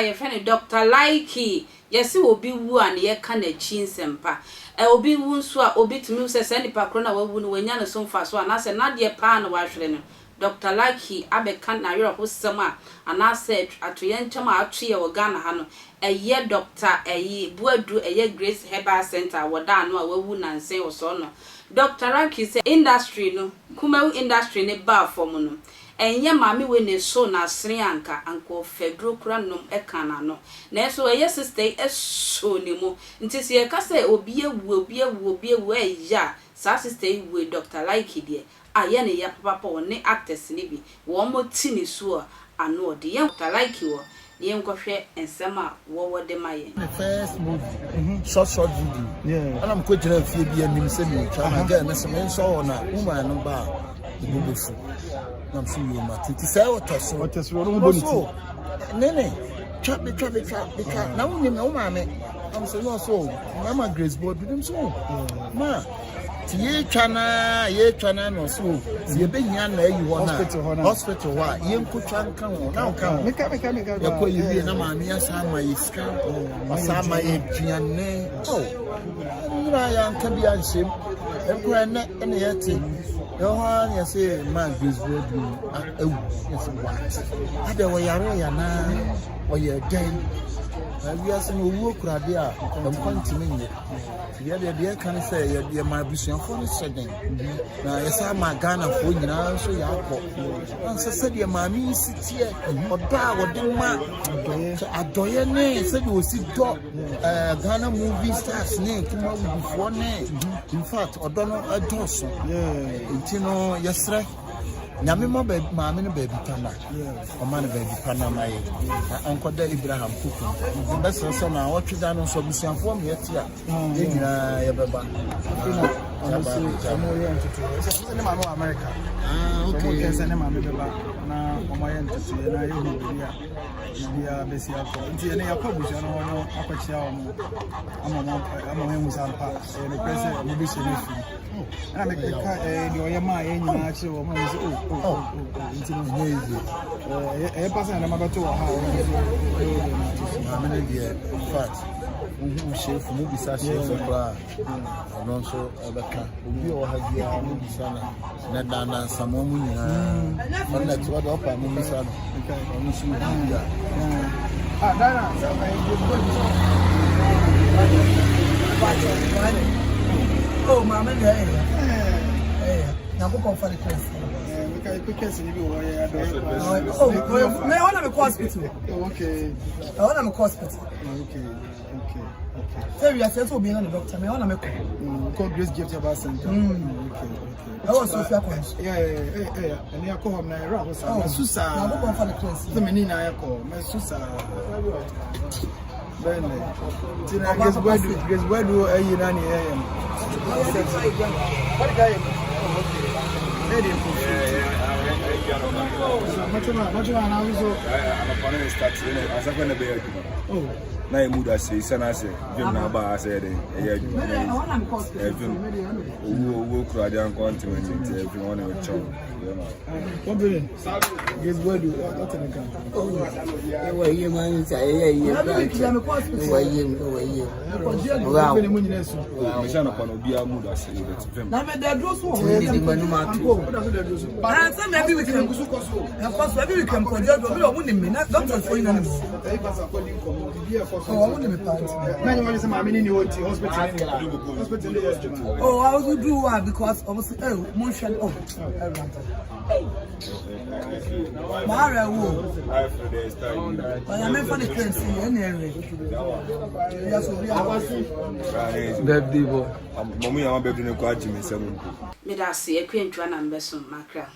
ye fene Dr Likee yesi obi wu an ye ka na chi nsempa obi wu nso a obi tumi se se nipa kro na wawu no wanya no so mfa so ana se na de pa na wahwere no Dr Likee abeka na yero hosem a ana se atoye ncham a atoye wo Ghana ha no eye Dr Boadu eye Grace Herbal Center woda no a wawu nansen wo so no Dr Likee say industry no kumawu industry ne ba form no enye mami we ne so na sere anko fedro kura nom ekana no na so eye sister eso ne mu nti se ye ka say obi ewu eya sa sister we Dr Likee de aye ne ya papa woni actors ne bi wo mo ti ne so ano ode ye Dr Likee wo ye nkwohwe ensema wo de maye the first movie short video and I'm going to fie bi anim se me twa na ga na se me so na woman no ba ibubefu I'm sure you ma titi say what so no boniti nene chop na woni na woman me I'm saying no so mama Grace Boadu dem so ma ti ye twana no so ye be hia na ayi ho na hospital wa ye nkotwa nka ho na nka ho ya ko yi na ma me asa ma yiska asa ma ye duane nra ya nka bi ansem ekura na ene yete Yohan ya say man Grace Boadu yes what ade wo yare ya na wo ye den we are saying owo kurade a dem kontimi nye ya de kan say ya ma busuafo no seden na yesa ma Ghana fo nyina so ya akọ an se de ma mi sitie oda wo de ma adoye ne se de osi do Ghana movie stars ne kuma wufo ne in fact odo no adoso intino yesre nyame ma be ma me no baby pana o man baby pana mai anko da Ibrahim kuku be so na o twida no so busuafo me yeti a ye nyina ye beba ne ma no America okay so ne ma me beba na o ma ye ntutu ye na ye hu bia besi akọ nti ne yakọ busu no no akọchia o mo ama he musampa ne pese mo bi se ne fi na me ka di o ye ma ye nyina chi o ma se nti no ne easy pasa na mabato wa ha o na me dia in fact chef mo bi sa chef so bra no so abeka obi o ha dia mo bi sa na dana samo mu nyina na ti wa do pa mo bi sa no mo su dia dana sa ma ye go oh mama na go confirm the case because you go me wanna me hospital okay I wanna me hospital okay so we are saying to be on the doctor me wanna me call Grace Herbal Center okay I was so fair coins yeah and you come na ra ho sa susa na go confirm the case so me ni na call me susa ben tina Grace Boadu ayi na ni what guy much now so I'm a start as I'm going to be na e mood ase sana ase dwem na ba ase de e wo kurade an continent nti everyone will chop what billion Grace Boadu what in can e wa ye man say ye wow me shana kwa no bia mood ase de na me de dro so di manu ma to and some maybe we can go and course maybe we can project we no won me na doctor for you na oh, I was do what because obviously motion Mara wo I am for the cleanse in area yes baby boy mommy am baby no kwa jimi 7 me da se e kwentwa na mbeso makra